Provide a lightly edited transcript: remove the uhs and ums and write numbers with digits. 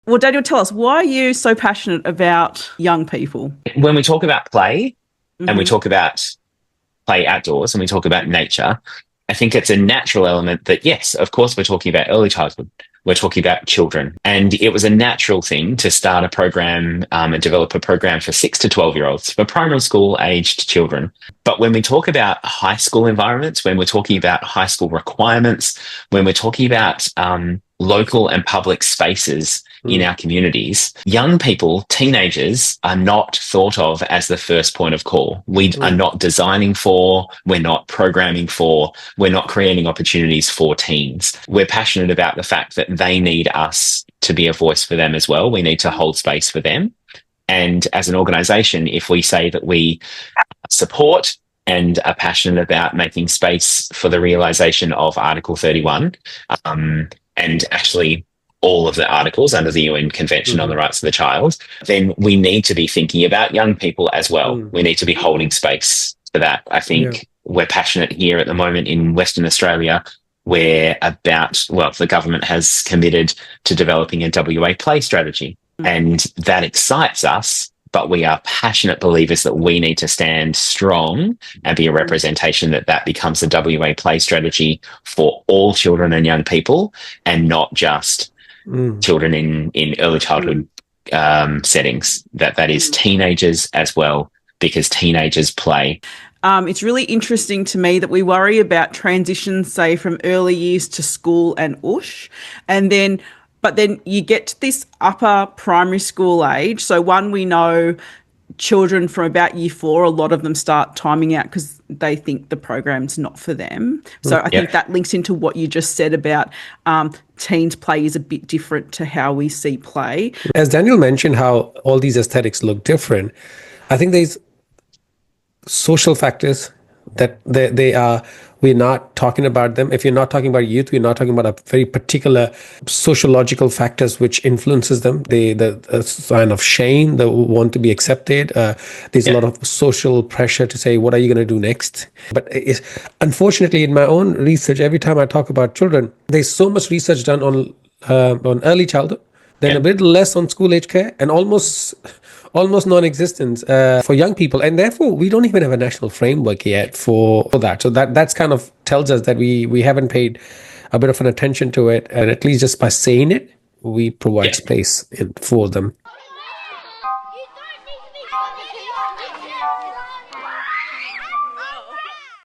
Well, Daniel, tell us, why are you so passionate about young people? When we talk about play and we Hmm. talk about play outdoors and we talk about nature, I think it's a natural element that, yes, of course, we're talking about early childhood. We're talking about children. And it was a natural thing to start a program and develop a program for 6 to 12-year-olds, for primary school aged children. But when we talk about high school environments, when we're talking about high school requirements, when we're talking about local and public spaces in our communities, young people, teenagers, are not thought of as the first point of call. We are not designing for, we're not programming for, we're not creating opportunities for teens. We're passionate about the fact that they need us to be a voice for them as well. We need to hold space for them. And as an organisation, if we say that we support and are passionate about making space for the realisation of Article 31, and actually all of the articles under the UN Convention on the Rights of the Child, then we need to be thinking about young people as well. We need to be holding space for that. I think we're passionate here at the moment in Western Australia. The government has committed to developing a WA play strategy, and that excites us. But we are passionate believers that we need to stand strong and be a representation that becomes a WA play strategy for all children and young people, and not just children in early childhood settings. That is teenagers as well, because teenagers play. It's really interesting to me that we worry about transitions, say, from early years to school and USH, but then you get to this upper primary school age. So we know children from about year 4, a lot of them start timing out because they think the program's not for them. So I think that links into what you just said about teens play is a bit different to how we see play. As Daniel mentioned, how all these aesthetics look different, I think there's social factors that we're not talking about them. If you're not talking about youth, we're not talking about a very particular sociological factors which influences them. The sign of shame, the want to be accepted. There's a lot of social pressure to say, what are you going to do next? But unfortunately, in my own research, every time I talk about children, there's so much research done on early childhood, then a bit less on school age care, and almost non-existent for young people, and therefore we don't even have a national framework yet for that. So that's kind of tells us that we haven't paid a bit of an attention to it, and at least just by saying it, we provide space for them.